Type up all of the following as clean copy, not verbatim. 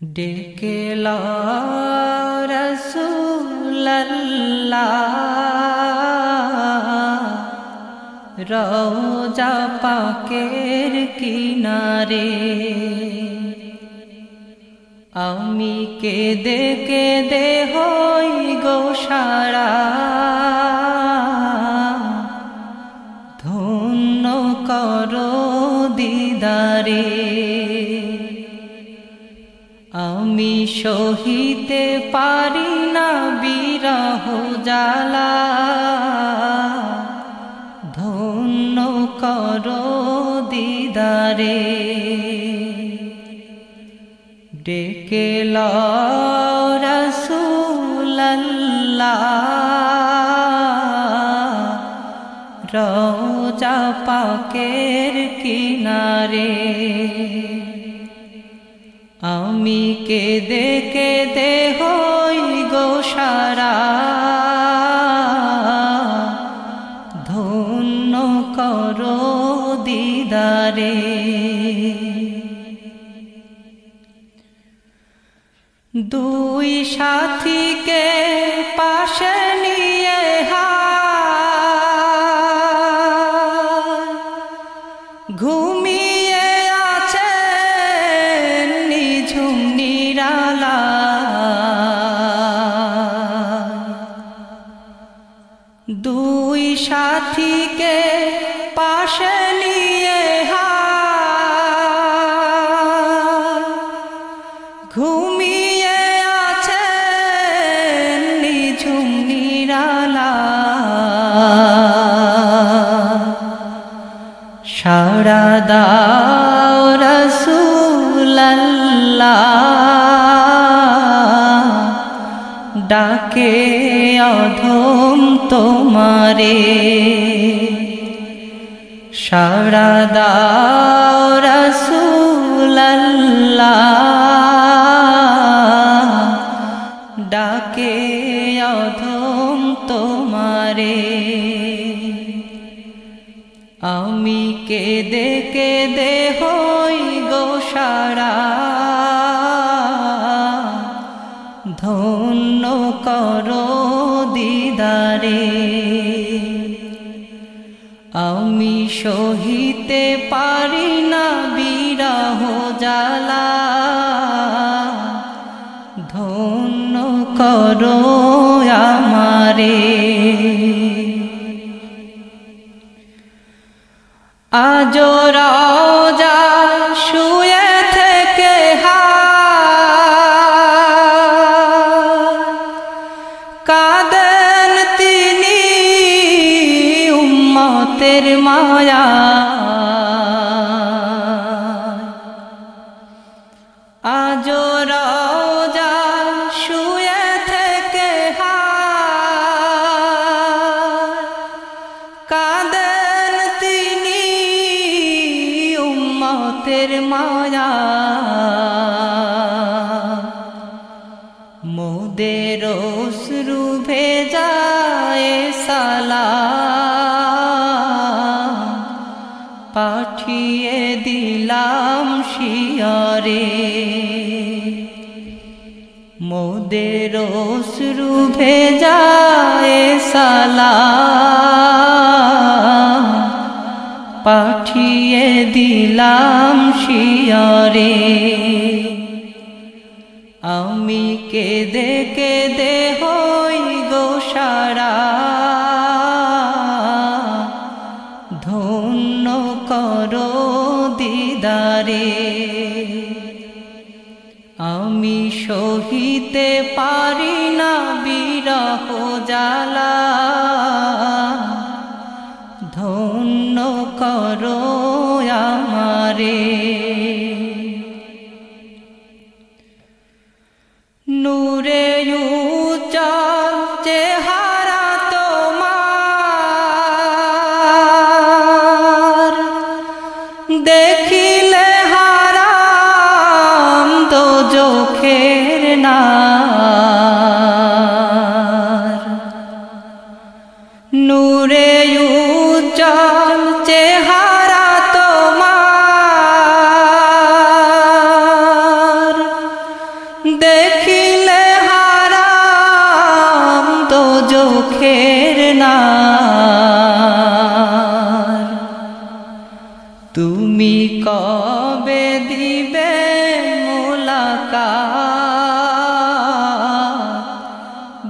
ডেকে লাও রাসূলুল্লাহ রওজা পাকের কিনারে। আমি কেঁদে কেঁদে হই গো সারা, ধন্য করো দিদারে। আমি সহিতে পারি না বিরহ জ্বালা, ধন্য করো দিদারে। ডেকে লাও রাসূলুল্লাহ রওজা পাকের কিনারে। আমি কেঁদে কেঁদে হই গো সারা, ধন্য করো দিদারে। দুই সাথীকে পাশে নিয়ে ঘুমিয়ে আছেন নিঝুম নিরালা। দুই সাথীকে পাশে নিয়ে ঘুমিয়ে আছেন নিঝুম নিরালা। সাড়া দাও রাসূলুল্লাহ ডাকে অধম তোমারে। সাড়া দাও রাসূলুল্লাহ ডাকে অধম তোমারে। আমি কেঁদে কেঁদে হই গো সারা, ধন্য করো দিদারে। আমি সহিতে পারি না বিরহ জ্বালা, ধন্য করো আমারে। আজ রওজা শুয়ে থেকে কাঁদেন তিনি উম্মতের মায়া। আজ রওজা শুয়ে থেকে কাঁদেন তিনি উম্মতের মায়া। মোদের অশ্রু ভেজায় সালাম পাঠিয়ে দিলাম শিয়রে। মোদের অশ্রু ভেজায় সালাম পাঠিয়ে দিলাম শিয়রে। আমি কেঁদে কেঁদে হই গো সারা, ধন্য করো দিদারে। আমি সহিতে পারি না বিরহ জ্বালা, ধন্য করো আমারে। নূরে উজ্জ্বল চেহারা তোমার, দেখিলে হারাম দোজখের নার। নূরে উজ্জ্বল চেহারা তোমার, দেখিলে হারাম দোজখের নার। তুমি কবে দিবে মুলাকাত,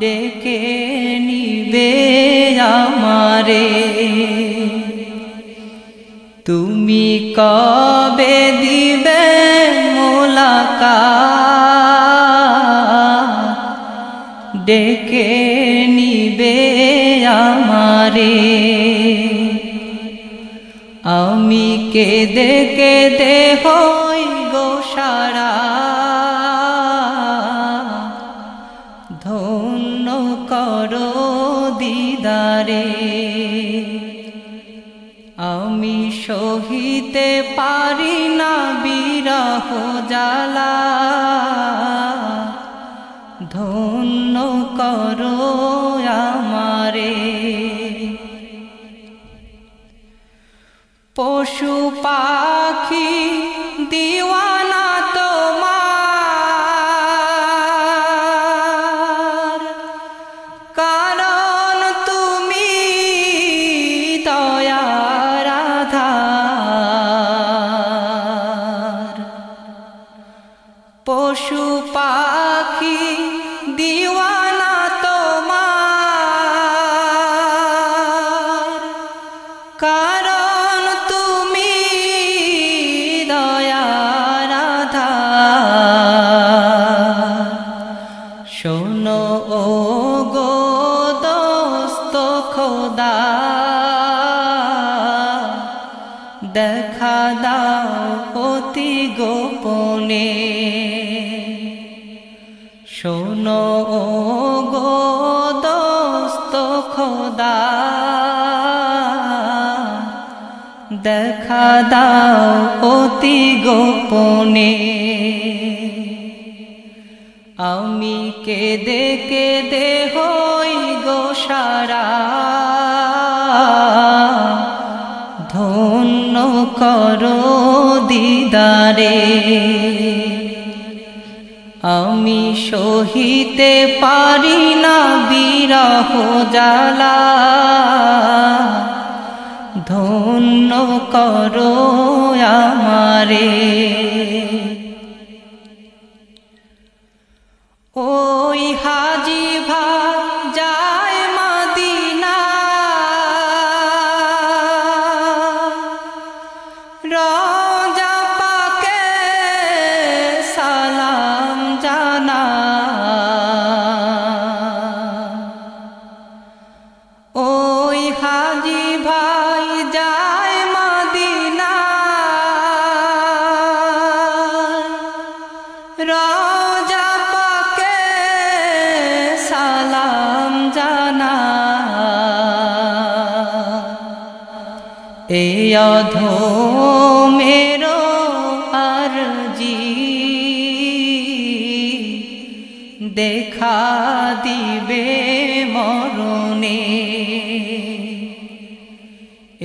ডেকে নিবে আমারে। তুমি কবে দিবে মুলাকাত, ডেকে নিবে আমারে। আমি কেঁদে কেঁদে হই গো সারা, ধন্য করো দিদারে। আমি সহিতে পারি না বিরহ জ্বালা, ধন্য করো আমারে। পশু পাখি দিওয়ানা তোমার, কারণ তুমি দয়ার আধার। পশু পাখি দিওয়ানা তোমার, কারণ তুমি দয়ার আধার। শোনো ও গো দোস্ত খোদা, দেখা দাও অতি গোপনে। শোনো ও গো দোস্ত খোদা, দেখা দাও অতি গোপনে। আমি কেঁদে কেঁদে হই গো সারা, ধন্য করো দিদারে। আমি সহিতে পারি না বিরহ জ্বালা, ধন্য করো আমারে। ওই হাজি ভাই যায় মদিনা, রওজা পাকে সালাম জানা। ওই হাজি ভাই যায় মদিনা, রওজা পাকে সালাম জানা। এই অধমেরো আরজি, দেখা দিবে মরণে।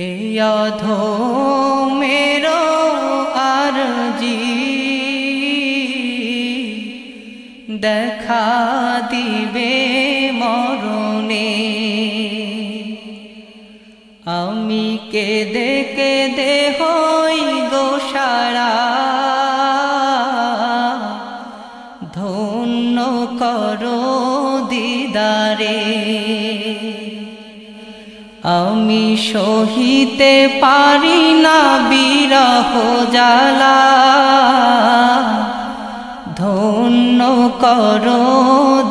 এই অধমেরো আরজি, দেখা দিবে মরণে। আমি কেঁদে কেঁদে হই গো সারা, ধন্য করো দিদারে। আমি সহিতে পারি না বিরহ জ্বালা, ধন্য করো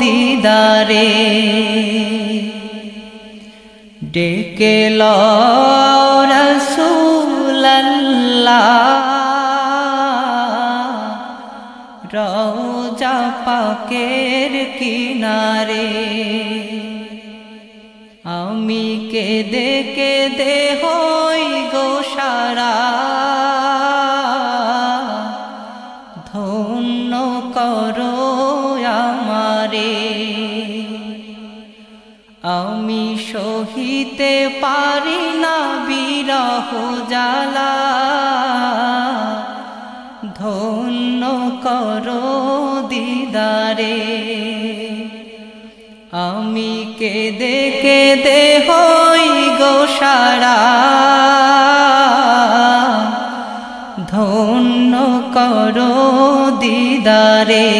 দিদারে। ডেকে লও রাসূলুল্লাহ, রওজা পাকের কিনারে। আমি কেঁদে কেঁদে হই গো সারা, ধন্য করো আমারে। আমি সহিতে পারি না বিরহ জ্বালা, ধন্য করো দিদারে আমি কেঁদে কেঁদে হই গো সারা ধন্য করো দিদারে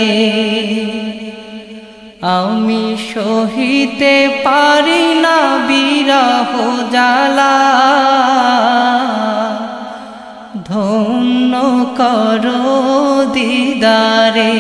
আমি সহিতে পারি না বিরহ জ্বালা ধন্য করো দিদারে।